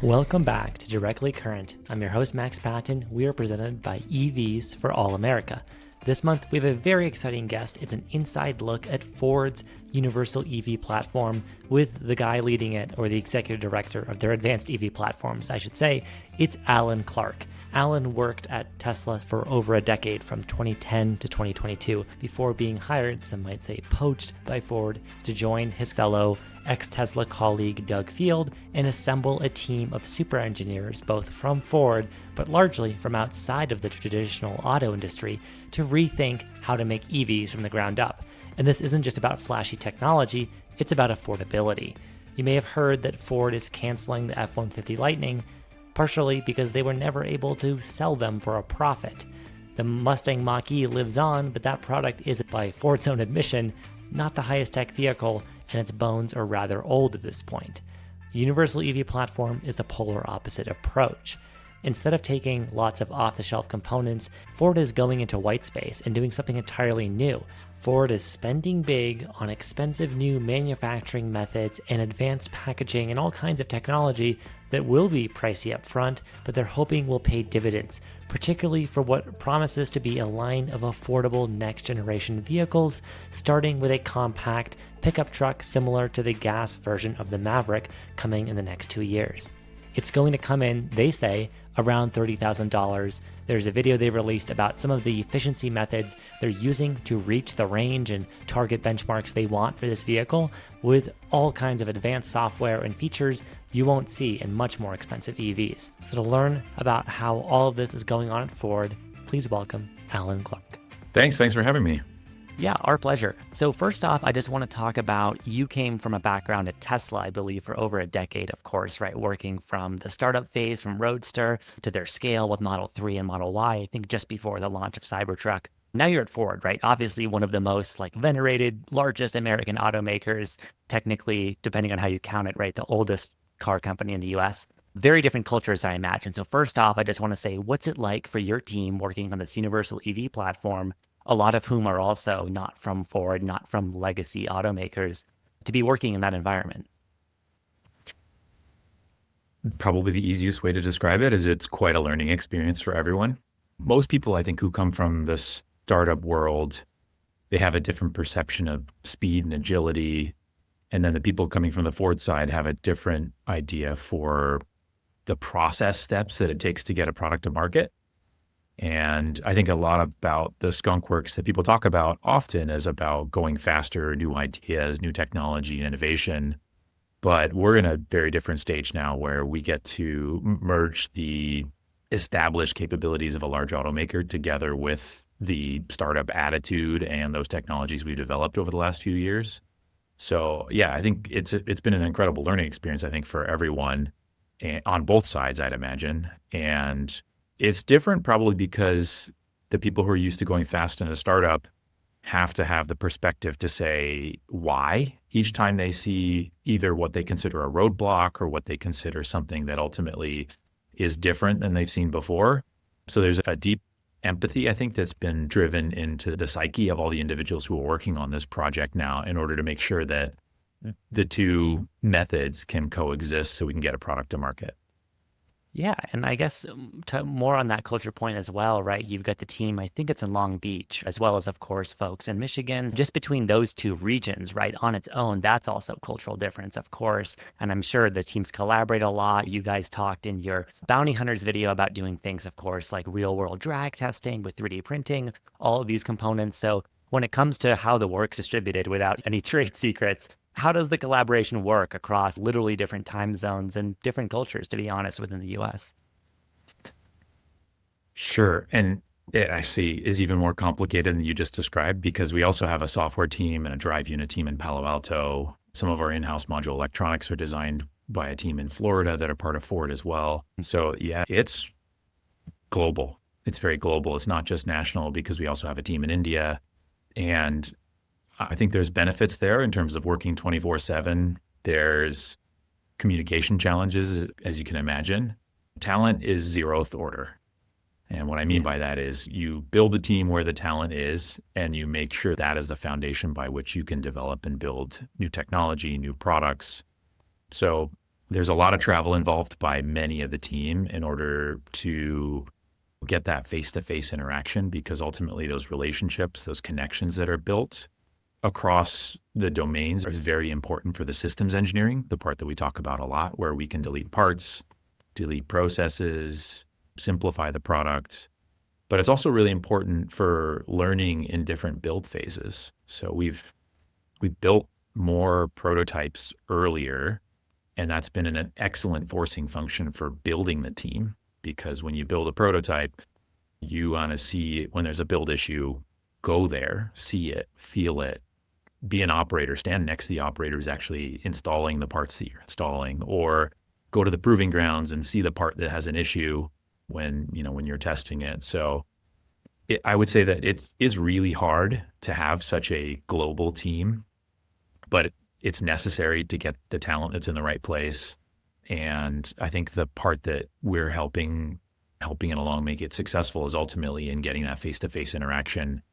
Welcome back to Directly Current. I'm your host, Max Patton. We are presented by EVs for All America. This month, we have a very exciting guest. It's an inside look at Ford's universal EV platform with the guy leading it, or the executive director of their advanced EV platforms, I should say. It's Alan Clarke. Alan worked at Tesla for over a decade, from 2010 to 2022, before being hired, some might say poached, by Ford to join his fellow ex-Tesla colleague Doug Field and assemble a team of super engineers, both from Ford, but largely from outside of the traditional auto industry, to rethink how to make EVs from the ground up. And this isn't just about flashy technology, it's about affordability. You may have heard that Ford is canceling the F-150 Lightning, partially because they were never able to sell them for a profit. The Mustang Mach-E lives on, but that product is, by Ford's own admission, not the highest tech vehicle, and its bones are rather old at this point. The Universal EV platform is the polar opposite approach. Instead of taking lots of off-the-shelf components, Ford is going into white space and doing something entirely new. Ford is spending big on expensive new manufacturing methods and advanced packaging and all kinds of technology that will be pricey up front, but they're hoping will pay dividends, particularly for what promises to be a line of affordable next-generation vehicles, starting with a compact pickup truck similar to the gas version of the Maverick coming in the next 2 years. It's going to come in, they say, around $30,000. There's a video they released about some of the efficiency methods they're using to reach the range and target benchmarks they want for this vehicle, with all kinds of advanced software and features you won't see in much more expensive EVs. So to learn about how all of this is going on at Ford, please welcome Alan Clarke. Thanks for having me. Yeah, our pleasure. So first off, I just want to talk about, you came from a background at Tesla, I believe, for over a decade, of course, right? Working from the startup phase, from Roadster to their scale with Model 3 and Model Y, I think just before the launch of Cybertruck. Now you're at Ford, right? Obviously one of the most venerated, largest American automakers, technically, depending on how you count it, right? The oldest car company in the US. Very different cultures, I imagine. So first off, I just want to say, what's it like for your team working on this universal EV platform, a lot of whom are also not from Ford, not from legacy automakers, to be working in that environment? Probably the easiest way to describe it is it's quite a learning experience for everyone. Most people, I think, who come from the startup world, they have a different perception of speed and agility. And then the people coming from the Ford side have a different idea for the process steps that it takes to get a product to market. And I think a lot about the skunk works that people talk about often is about going faster, new ideas, new technology, and innovation. But we're in a very different stage now where we get to merge the established capabilities of a large automaker together with the startup attitude and those technologies we've developed over the last few years. So yeah, I think it's been an incredible learning experience, I think, for everyone on both sides, I'd imagine. And it's different probably because the people who are used to going fast in a startup have to have the perspective to say why each time they see either what they consider a roadblock or what they consider something that ultimately is different than they've seen before. So there's a deep empathy, I think, that's been driven into the psyche of all the individuals who are working on this project now in order to make sure that the two methods can coexist so we can get a product to market. Yeah, and I guess more on that culture point as well, right? You've got the team, I think it's in Long Beach, as well as, of course, folks in Michigan. Just between those two regions, right, on its own, that's also cultural difference, of course. And I'm sure the teams collaborate a lot. You guys talked in your Bounty Hunters video about doing things, of course, like real world drag testing with 3D printing, all of these components. So when it comes to how the work's distributed without any trade secrets, how does the collaboration work across literally different time zones and different cultures, to be honest, within the US? Sure. And it actually is even more complicated than you just described because we also have a software team and a drive unit team in Palo Alto. Some of our in-house module electronics are designed by a team in Florida that are part of Ford as well. So yeah, it's global. It's very global. It's not just national because we also have a team in India. And I think there's benefits there in terms of working 24/7. There's communication challenges, as you can imagine. Talent is zeroth order. And what I mean by that is you build the team where the talent is, and you make sure that is the foundation by which you can develop and build new technology, new products. So There's a lot of travel involved by many of the team in order to get that face-to-face interaction, because ultimately those relationships, those connections that are built across the domains is very important for the systems engineering, the part that we talk about a lot, where we can delete parts, delete processes, simplify the product. But it's also really important for learning in different build phases. So we've built more prototypes earlier, and that's been an excellent forcing function for building the team, because when you build a prototype, you want to see when there's a build issue, go there, see it, feel it, be an operator, stand next to the operator who's actually installing the parts that you're installing, or go to the proving grounds and see the part that has an issue when you're testing it. So I would say that it is really hard to have such a global team, but it's necessary to get the talent that's in the right place. And I think the part that we're helping it along make it successful is ultimately in getting that face-to-face interaction.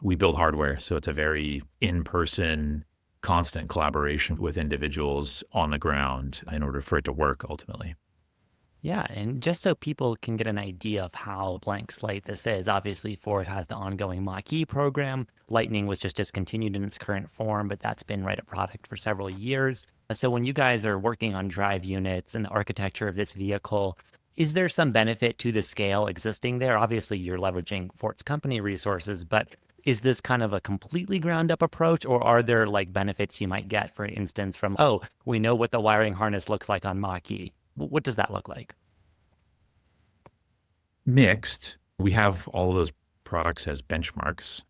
We build hardware, so it's a very in-person, constant collaboration with individuals on the ground in order for it to work ultimately. Yeah, and just so people can get an idea of how blank slate this is, obviously Ford has the ongoing Mach-E program. Lightning was just discontinued in its current form, but that's been a product for several years. So when you guys are working on drive units and the architecture of this vehicle, is there some benefit to the scale existing there? Obviously, you're leveraging Ford's company resources, but is this kind of a completely ground up approach, or are there benefits you might get, for instance, from, oh, we know what the wiring harness looks like on Mach-E? What does that look like? Mixed. We have all of those products as benchmarks,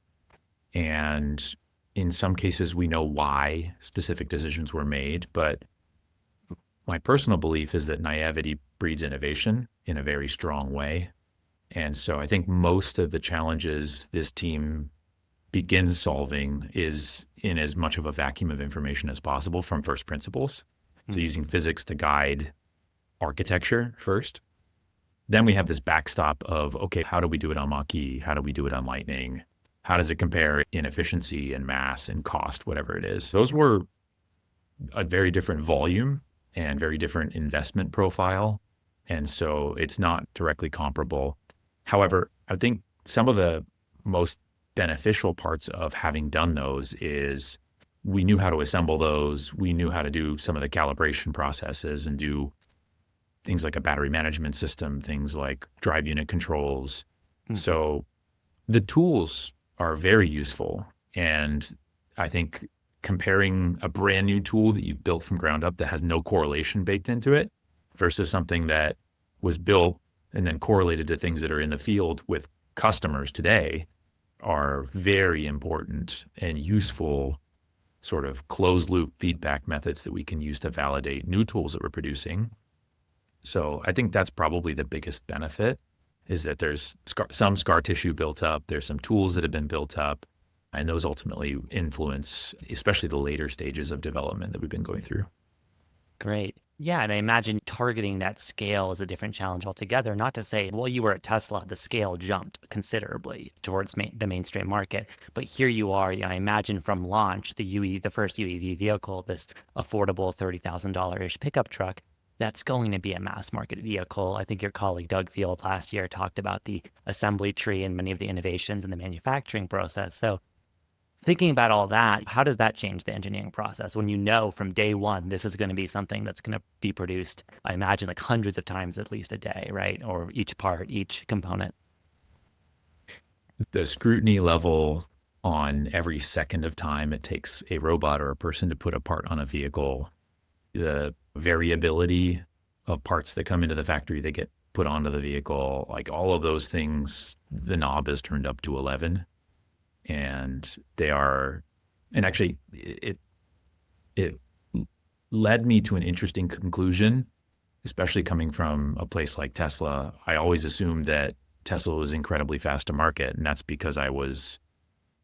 and in some cases we know why specific decisions were made, but my personal belief is that naivety breeds innovation in a very strong way. And so I think most of the challenges this team begins solving is in as much of a vacuum of information as possible from first principles. So using physics to guide architecture first. Then we have this backstop of, okay, how do we do it on Mach-E? How do we do it on Lightning? How does it compare in efficiency and mass and cost, whatever it is? Those were a very different volume and very different investment profile. And so it's not directly comparable. However, I think some of the most beneficial parts of having done those is we knew how to assemble those. We knew how to do some of the calibration processes and do things like a battery management system, things like drive unit controls. So the tools are very useful. And I think comparing a brand new tool that you've built from ground up that has no correlation baked into it versus something that was built and then correlated to things that are in the field with customers today are very important and useful sort of closed loop feedback methods that we can use to validate new tools that we're producing. So I think that's probably the biggest benefit, is that there's some scar tissue built up. There's some tools that have been built up, and those ultimately influence, especially the later stages of development that we've been going through. Great. Yeah, and I imagine targeting that scale is a different challenge altogether. Not to say, well, you were at Tesla, the scale jumped considerably towards the mainstream market. But here you are, I imagine from launch, the first UEV vehicle, this affordable $30,000-ish pickup truck, that's going to be a mass market vehicle. I think your colleague Doug Field last year talked about the assembly tree and many of the innovations in the manufacturing process. So thinking about all that, how does that change the engineering process when you know from day one this is going to be something that's going to be produced, I imagine, hundreds of times at least a day, right? Or each part, each component. The scrutiny level on every second of time it takes a robot or a person to put a part on a vehicle, the variability of parts that come into the factory that get put onto the vehicle, all of those things, the knob is turned up to 11. And actually it led me to an interesting conclusion, especially coming from a place like Tesla. I always assumed that Tesla was incredibly fast to market, and that's because I was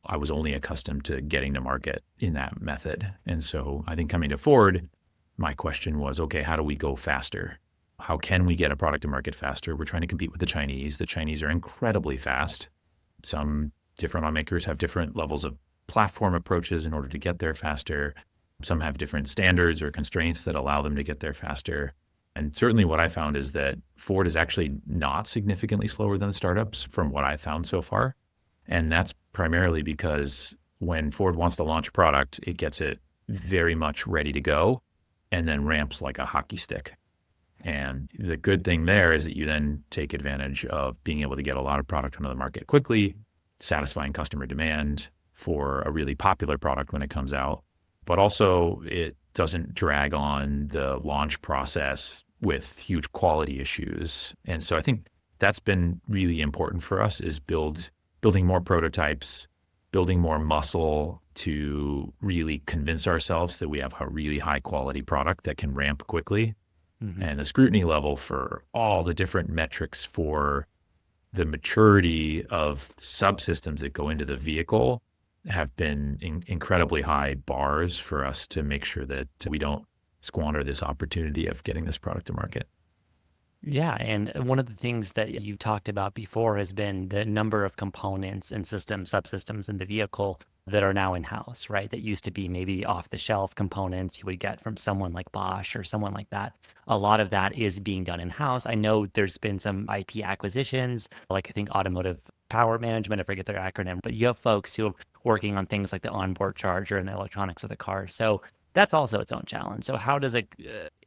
only accustomed to getting to market in that method. And so I think coming to Ford, my question was, okay, how do we go faster? How can we get a product to market faster? We're trying to compete with the Chinese. The Chinese are incredibly fast. Some different automakers have different levels of platform approaches in order to get there faster. Some have different standards or constraints that allow them to get there faster. And certainly what I found is that Ford is actually not significantly slower than the startups from what I found so far. And that's primarily because when Ford wants to launch a product, it gets it very much ready to go and then ramps like a hockey stick. And the good thing there is that you then take advantage of being able to get a lot of product onto the market quickly, satisfying customer demand for a really popular product when it comes out. But also it doesn't drag on the launch process with huge quality issues. And so I think that's been really important for us is building more prototypes, building more muscle to really convince ourselves that we have a really high quality product that can ramp quickly. Mm-hmm. And the scrutiny level for all the different metrics for the maturity of subsystems that go into the vehicle have been incredibly high bars for us to make sure that we don't squander this opportunity of getting this product to market. Yeah, and one of the things that you've talked about before has been the number of components and subsystems in the vehicle that are now in-house, right? That used to be maybe off-the-shelf components you would get from someone like Bosch or someone like that. A lot of that is being done in-house. I know there's been some IP acquisitions, like I think Automotive Power Management, I forget their acronym, but you have folks who are working on things like the onboard charger and the electronics of the car. So that's also its own challenge. So how does it,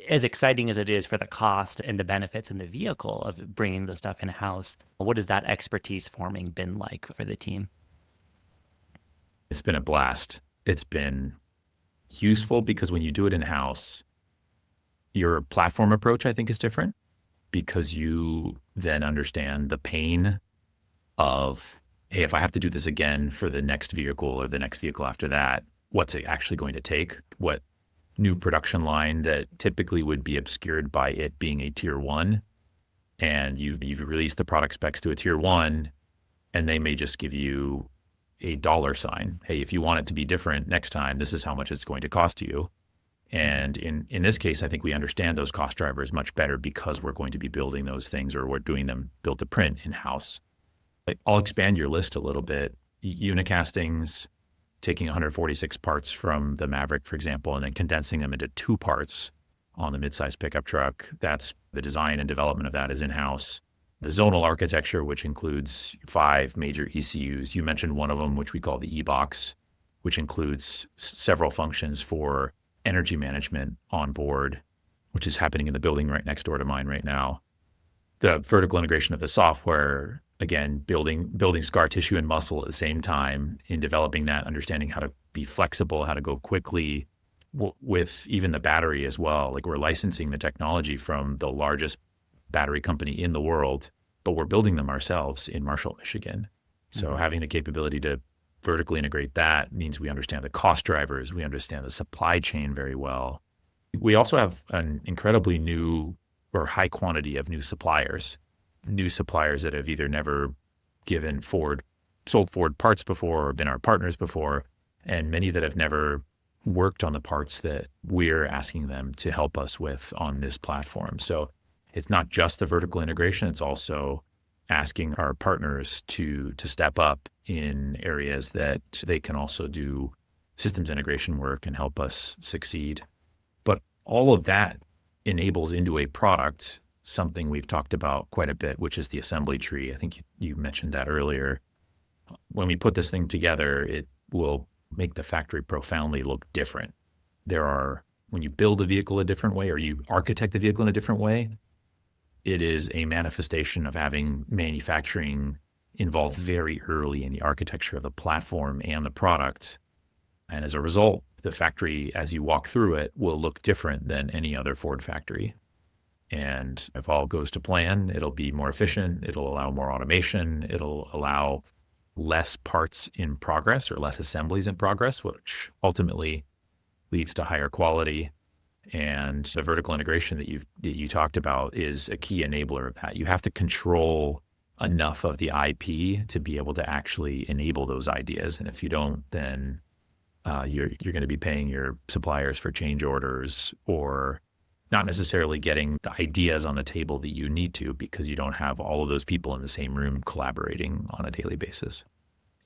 as exciting as it is for the cost and the benefits in the vehicle of bringing the stuff in-house, what has that expertise forming been like for the team? It's been a blast. It's been useful because when you do it in-house, your platform approach, I think, is different because you then understand the pain of, hey, if I have to do this again for the next vehicle or the next vehicle after that, what's it actually going to take? What new production line that typically would be obscured by it being a tier one, and you've released the product specs to a tier one, and they may just give you a dollar sign. Hey, if you want it to be different next time, this is how much it's going to cost you. And in this case, I think we understand those cost drivers much better because we're going to be building those things or we're doing them build to print in-house. I'll expand your list a little bit. Unicastings, taking 146 parts from the Maverick, for example, and then condensing them into 2 parts on the midsize pickup truck. That's the design and development of that is in-house. The zonal architecture, which includes 5 major ECUs. You mentioned one of them, which we call the E-Box, which includes several functions for energy management on board, which is happening in the building right next door to mine right now. The vertical integration of the software, again, building scar tissue and muscle at the same time in developing that, understanding how to be flexible, how to go quickly with even the battery as well. Like we're licensing the technology from the largest battery company in the world, but we're building them ourselves in Marshall, Michigan. So having the capability to vertically integrate that means we understand the cost drivers, we understand the supply chain very well. We also have an incredibly new or high quantity of new suppliers that have either never sold Ford parts before or been our partners before, and many that have never worked on the parts that we're asking them to help us with on this platform. So it's not just the vertical integration, it's also asking our partners to step up in areas that they can also do systems integration work and help us succeed. But all of that enables into a product something we've talked about quite a bit, which is the assembly tree. I think you mentioned that earlier. When we put this thing together, it will make the factory profoundly look different. When you build a vehicle a different way or you architect the vehicle in a different way, it is a manifestation of having manufacturing involved very early in the architecture of the platform and the product. And as a result, the factory, as you walk through it, will look different than any other Ford factory. And if all goes to plan, it'll be more efficient. It'll allow more automation. It'll allow less parts in progress or less assemblies in progress, which ultimately leads to higher quality. And the vertical integration that you talked about is a key enabler of that. You have to control enough of the IP to be able to actually enable those ideas. And if you don't, then you're going to be paying your suppliers for change orders or not necessarily getting the ideas on the table that you need to because you don't have all of those people in the same room collaborating on a daily basis.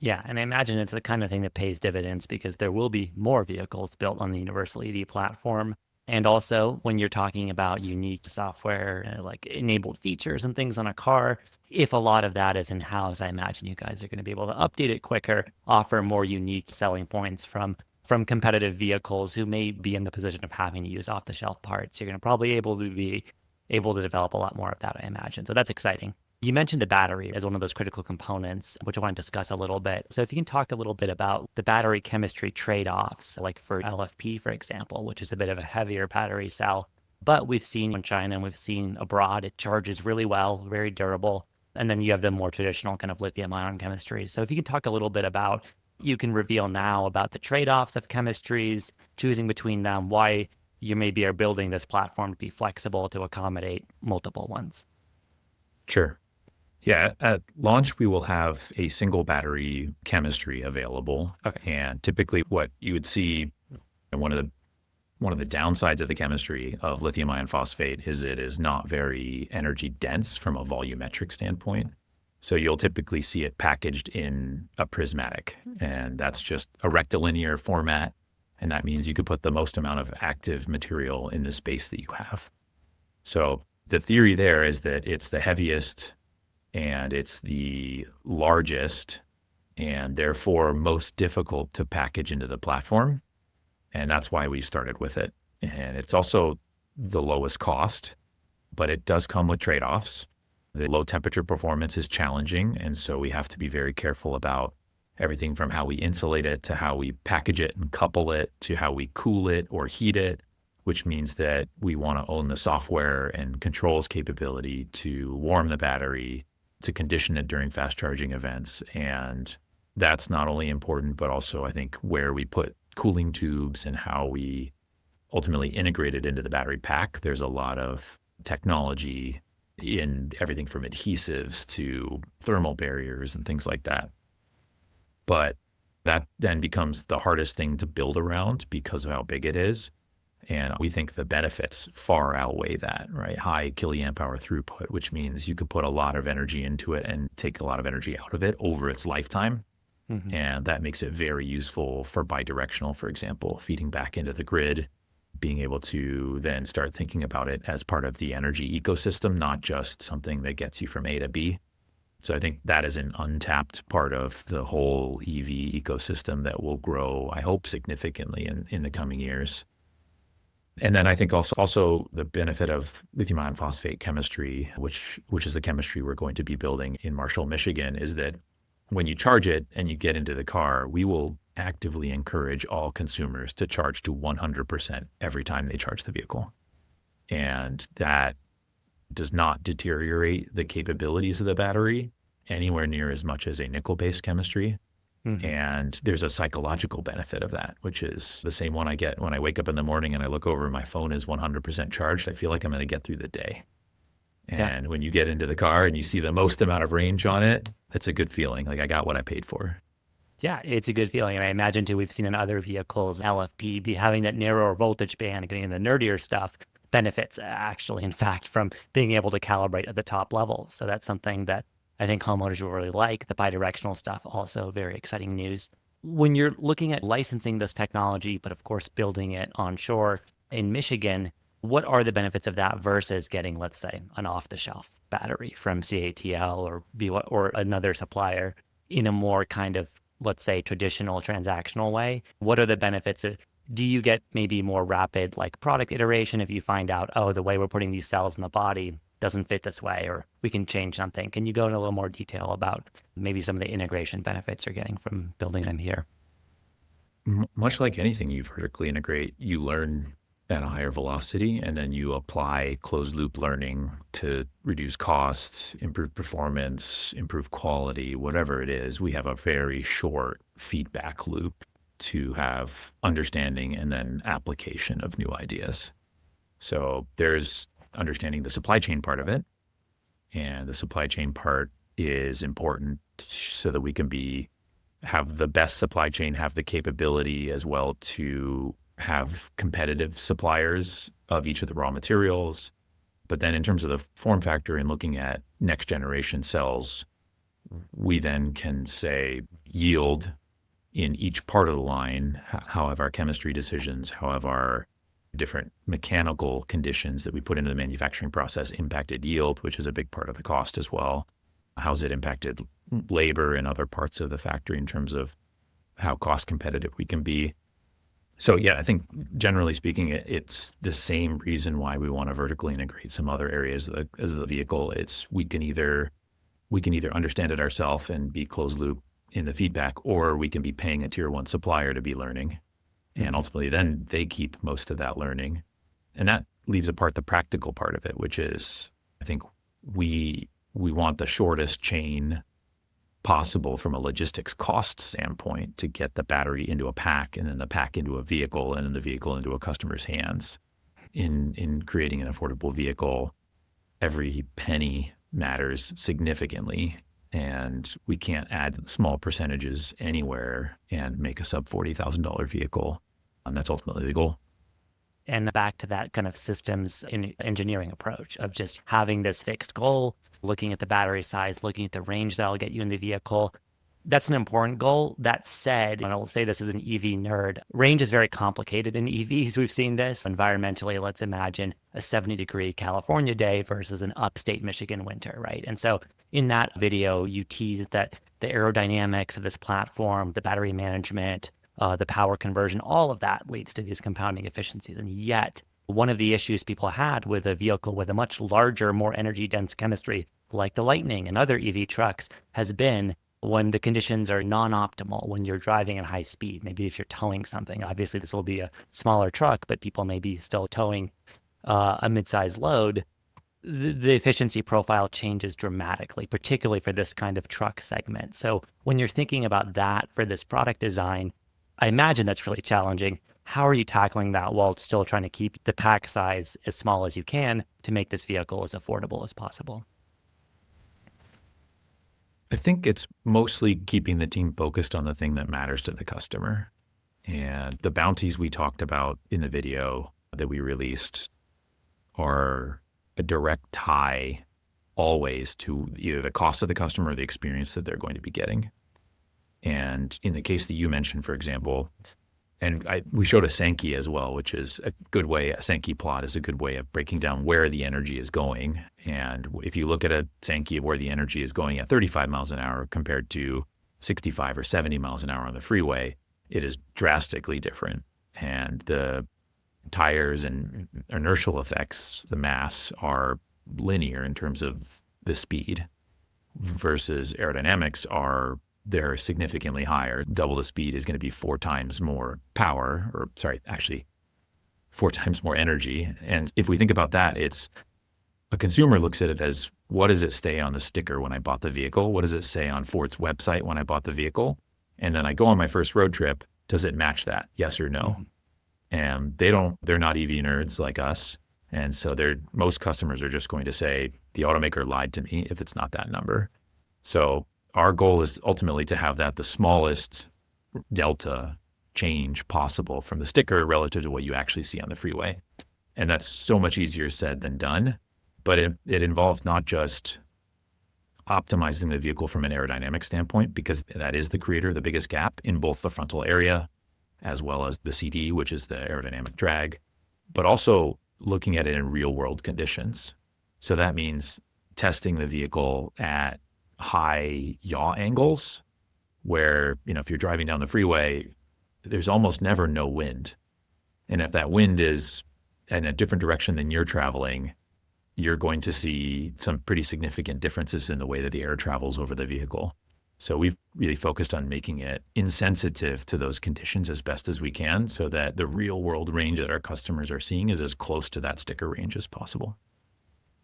Yeah, and I imagine it's the kind of thing that pays dividends because there will be more vehicles built on the Universal EV platform. And also, when you're talking about unique software, like enabled features and things on a car, if a lot of that is in-house, I imagine you guys are going to be able to update it quicker, offer more unique selling points from competitive vehicles who may be in the position of having to use off-the-shelf parts. You're going to probably be able to develop a lot more of that, I imagine. So that's exciting. You mentioned the battery as one of those critical components, which I want to discuss a little bit. So if you can talk a little bit about the battery chemistry trade-offs, like for LFP, for example, which is a bit of a heavier battery cell, but we've seen in China and we've seen abroad, it charges really well, very durable. And then you have the more traditional kind of lithium ion chemistry. So if you can talk a little bit about, you can reveal now about the trade-offs of chemistries, choosing between them, why you maybe are building this platform to be flexible to accommodate multiple ones. Sure. Yeah, at launch, we will have a single battery chemistry available. Okay. And typically what you would see, and one of the downsides of the chemistry of lithium iron phosphate is it is not very energy dense from a volumetric standpoint. So you'll typically see it packaged in a prismatic, and that's just a rectilinear format. And that means you could put the most amount of active material in the space that you have. So the theory there is that it's the heaviest and it's the largest and therefore most difficult to package into the platform. And that's why we started with it. And it's also the lowest cost, but it does come with trade-offs. The low temperature performance is challenging. And so we have to be very careful about everything from how we insulate it to how we package it and couple it to how we cool it or heat it, which means that we want to own the software and controls capability to warm the battery, to condition it during fast charging events. And that's not only important, but also I think where we put cooling tubes and how we ultimately integrate it into the battery pack. There's a lot of technology in everything from adhesives to thermal barriers and things like that. But that then becomes the hardest thing to build around because of how big it is. And we think the benefits far outweigh that, right? High kiloamp hour throughput, which means you could put a lot of energy into it and take a lot of energy out of it over its lifetime. Mm-hmm. And that makes it very useful for bidirectional, for example, feeding back into the grid, being able to then start thinking about it as part of the energy ecosystem, not just something that gets you from A to B. So I think that is an untapped part of the whole EV ecosystem that will grow, I hope, significantly in the coming years. And then I think also the benefit of lithium iron phosphate chemistry, which is the chemistry we're going to be building in Marshall, Michigan, is that when you charge it and you get into the car, we will actively encourage all consumers to charge to 100% every time they charge the vehicle. And that does not deteriorate the capabilities of the battery anywhere near as much as a nickel-based chemistry. Mm-hmm. And there's a psychological benefit of that, which is the same one I get when I wake up in the morning and I look over and my phone is 100% charged. I feel like I'm going to get through the day. And when you get into the car and you see the most amount of range on it, that's a good feeling. Like I got what I paid for. Yeah, it's a good feeling. And I imagine too, we've seen in other vehicles, LFP be having that narrower voltage band, getting the nerdier stuff benefits actually, in fact, from being able to calibrate at the top level. So that's something that I think homeowners will really like. The bidirectional stuff, also very exciting news. When you're looking at licensing this technology, but of course, building it onshore in Michigan, what are the benefits of that versus getting, let's say, an off-the-shelf battery from CATL or another supplier in a more kind of, let's say, traditional transactional way? What are the benefits of, do you get maybe more rapid like product iteration if you find out, oh, the way we're putting these cells in the body doesn't fit this way, or we can change something? Can you go into a little more detail about maybe some of the integration benefits you're getting from building them here? Much like anything you vertically integrate, you learn at a higher velocity, and then you apply closed loop learning to reduce costs, improve performance, improve quality, whatever it is. We have a very short feedback loop to have understanding and then application of new ideas. So there's understanding the supply chain part of it. And the supply chain part is important so that we can have the best supply chain, have the capability as well to have competitive suppliers of each of the raw materials. But then in terms of the form factor and looking at next generation cells, we then can say yield in each part of the line, how have our chemistry decisions, how have our different mechanical conditions that we put into the manufacturing process impacted yield, which is a big part of the cost as well. How's it impacted labor and other parts of the factory in terms of how cost competitive we can be? So yeah, I think generally speaking, it's the same reason why we want to vertically integrate some other areas of the vehicle. It's we can either understand it ourselves and be closed loop in the feedback, or we can be paying a tier one supplier to be learning. And ultimately then they keep most of that learning. And that leaves apart the practical part of it, which is I think we want the shortest chain possible from a logistics cost standpoint to get the battery into a pack and then the pack into a vehicle and then the vehicle into a customer's hands. In creating an affordable vehicle, every penny matters significantly, and we can't add small percentages anywhere and make a sub $40,000 vehicle. And that's ultimately the goal. And back to that kind of systems engineering approach of just having this fixed goal, looking at the battery size, looking at the range that'll get you in the vehicle. That's an important goal. That said, and I'll say this as an EV nerd, range is very complicated in EVs. We've seen this environmentally. Let's imagine a 70-degree California day versus an upstate Michigan winter, right? And so in that video, you teased that the aerodynamics of this platform, the battery management, the power conversion, all of that leads to these compounding efficiencies. And yet, one of the issues people had with a vehicle with a much larger, more energy-dense chemistry, like the Lightning and other EV trucks, has been when the conditions are non-optimal, when you're driving at high speed. Maybe if you're towing something, obviously this will be a smaller truck, but people may be still towing a mid-sized load. The efficiency profile changes dramatically, particularly for this kind of truck segment. So when you're thinking about that for this product design, I imagine that's really challenging. How are you tackling that while still trying to keep the pack size as small as you can to make this vehicle as affordable as possible? I think it's mostly keeping the team focused on the thing that matters to the customer. And the bounties we talked about in the video that we released are a direct tie always to either the cost of the customer or the experience that they're going to be getting. And in the case that you mentioned, for example, and we showed a Sankey as well, which is a good way, a Sankey plot is a good way of breaking down where the energy is going. And if you look at a Sankey of where the energy is going at 35 miles an hour compared to 65 or 70 miles an hour on the freeway, it is drastically different. And the tires and inertial effects, the mass, are linear in terms of the speed versus aerodynamics they're significantly higher. Double the speed is going to be 4 times more power, or sorry, actually 4 times more energy. And if we think about that, it's a consumer looks at it as, what does it say on the sticker when I bought the vehicle? What does it say on Ford's website when I bought the vehicle? And then I go on my first road trip. Does it match that? Yes or no? And they're not EV nerds like us. And so most customers are just going to say, the automaker lied to me if it's not that number. So our goal is ultimately to have that the smallest delta change possible from the sticker relative to what you actually see on the freeway. And that's so much easier said than done. But it involves not just optimizing the vehicle from an aerodynamic standpoint, because that is the creator of the biggest gap in both the frontal area as well as the CD, which is the aerodynamic drag, but also looking at it in real world conditions. So that means testing the vehicle at high yaw angles where, if you're driving down the freeway, there's almost never no wind. And if that wind is in a different direction than you're traveling, you're going to see some pretty significant differences in the way that the air travels over the vehicle. So we've really focused on making it insensitive to those conditions as best as we can, so that the real world range that our customers are seeing is as close to that sticker range as possible.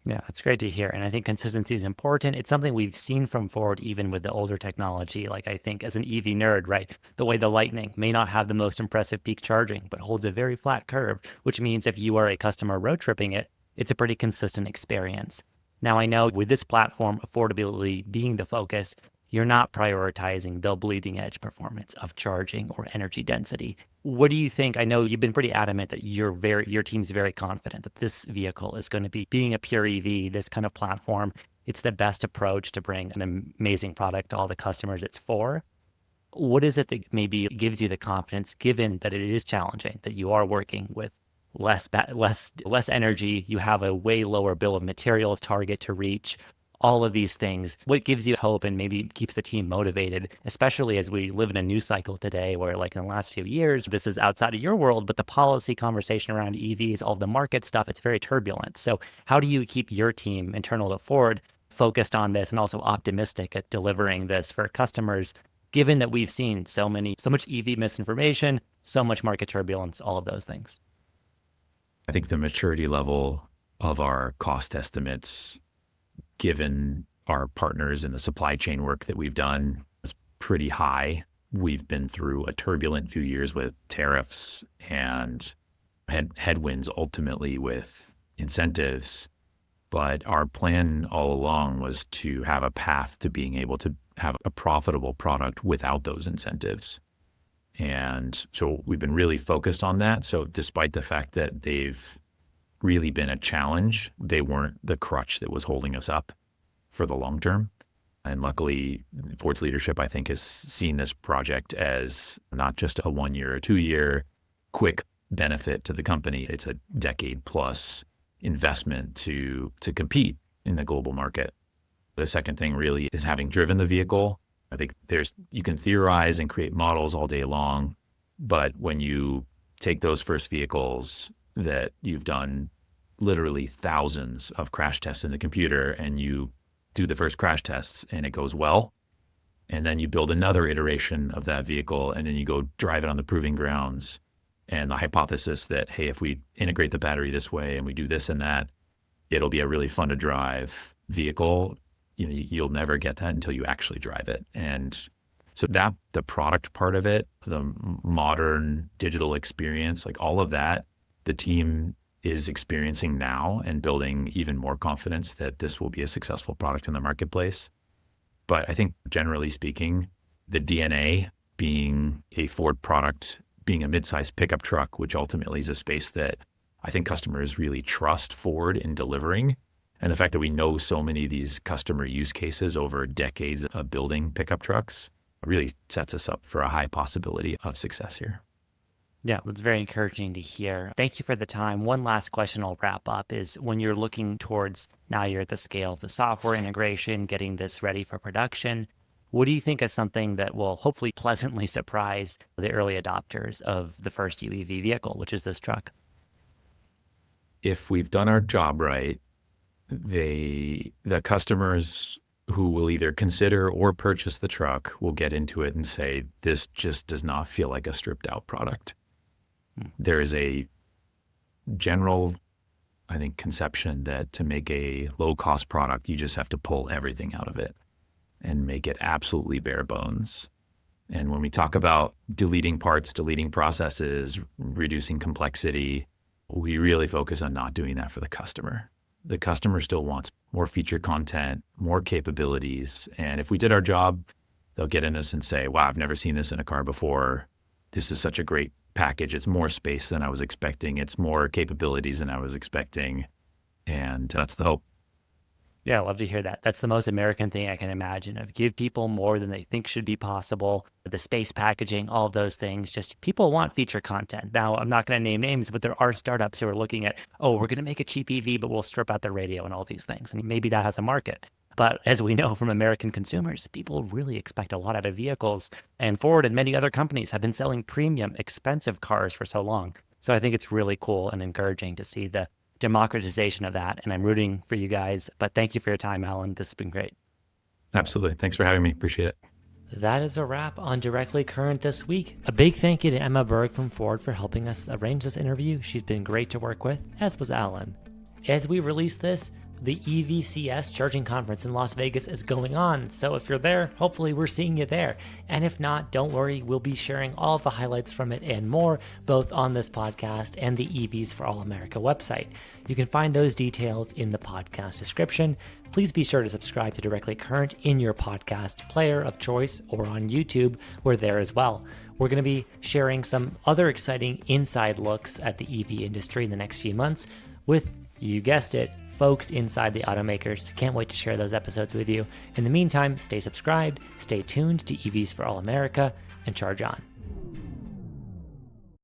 Yeah, it's great to hear. And I think consistency is important. It's something we've seen from Ford, even with the older technology. Like, I think as an EV nerd, right, the way the Lightning may not have the most impressive peak charging, but holds a very flat curve, which means if you are a customer road tripping it, it's a pretty consistent experience. Now, I know with this platform, affordability being the focus, you're not prioritizing the bleeding edge performance of charging or energy density. What do you think? I know you've been pretty adamant that your team's very confident that this vehicle is going to be, being a pure EV, this kind of platform, it's the best approach to bring an amazing product to all the customers it's for. What is it that maybe gives you the confidence, given that it is challenging, that you are working with less energy, you have a way lower bill of materials target to reach, all of these things? What gives you hope and maybe keeps the team motivated, especially as we live in a news cycle today where, like in the last few years, this is outside of your world, but the policy conversation around EVs, all the market stuff, it's very turbulent. So how do you keep your team internal to Ford focused on this and also optimistic at delivering this for customers, given that we've seen so much EV misinformation, so much market turbulence, all of those things? I think the maturity level of our cost estimates, given our partners in the supply chain work that we've done, is pretty high. We've been through a turbulent few years with tariffs and headwinds ultimately with incentives. But our plan all along was to have a path to being able to have a profitable product without those incentives. And so we've been really focused on that. So despite the fact that they've really been a challenge, they weren't the crutch that was holding us up for the long term. And luckily, Ford's leadership, I think, has seen this project as not just a 1 year or 2 year quick benefit to the company. It's a decade plus investment to compete in the global market. The second thing really is having driven the vehicle. I think you can theorize and create models all day long, but when you take those first vehicles that you've done literally thousands of crash tests in the computer and you do the first crash tests and it goes well, and then you build another iteration of that vehicle and then you go drive it on the proving grounds, and the hypothesis that, hey, if we integrate the battery this way and we do this and that, it'll be a really fun to drive vehicle. You'll never get that until you actually drive it. And so that the product part of it, the modern digital experience, like all of that, the team is experiencing now and building even more confidence that this will be a successful product in the marketplace. But I think generally speaking, the DNA being a Ford product, being a mid-sized pickup truck, which ultimately is a space that I think customers really trust Ford in delivering. And the fact that we know so many of these customer use cases over decades of building pickup trucks really sets us up for a high possibility of success here. Yeah, that's very encouraging to hear. Thank you for the time. One last question I'll wrap up is, when you're looking towards, now you're at the scale of the software integration, getting this ready for production, what do you think is something that will hopefully pleasantly surprise the early adopters of the first UEV vehicle, which is this truck? If we've done our job right, the customers who will either consider or purchase the truck will get into it and say, this just does not feel like a stripped out product. There is a general, I think, conception that to make a low cost product, you just have to pull everything out of it and make it absolutely bare bones. And when we talk about deleting parts, deleting processes, reducing complexity, we really focus on not doing that for the customer. The customer still wants more feature content, more capabilities. And if we did our job, they'll get in this and say, wow, I've never seen this in a car before. This is such a great package. It's more space than I was expecting. It's more capabilities than I was expecting. And that's the hope. Yeah, I love to hear that. That's the most American thing I can imagine, of give people more than they think should be possible. The space packaging, all of those things, just people want feature content. Now, I'm not going to name names, but there are startups who are looking at, oh, we're going to make a cheap EV, but we'll strip out the radio and all these things. And maybe that has a market. But as we know from American consumers, people really expect a lot out of vehicles. And Ford and many other companies have been selling premium, expensive cars for so long. So I think it's really cool and encouraging to see the democratization of that. And I'm rooting for you guys. But thank you for your time, Alan. This has been great. Absolutely. Thanks for having me. Appreciate it. That is a wrap on Directly Current this week. A big thank you to Emma Berg from Ford for helping us arrange this interview. She's been great to work with, as was Alan. As we release this, the EVCS charging conference in Las Vegas is going on, so if you're there, hopefully we're seeing you there. And if not, don't worry, we'll be sharing all of the highlights from it and more, both on this podcast and the EVs for All America website. You can find those details in the podcast description. Please be sure to subscribe to Directly Current in your podcast player of choice or on YouTube. We're there as well. We're going to be sharing some other exciting inside looks at the EV industry in the next few months with, you guessed it, folks inside the automakers. Can't wait to share those episodes with you. In the meantime, stay subscribed, stay tuned to EVs for All America, and charge on.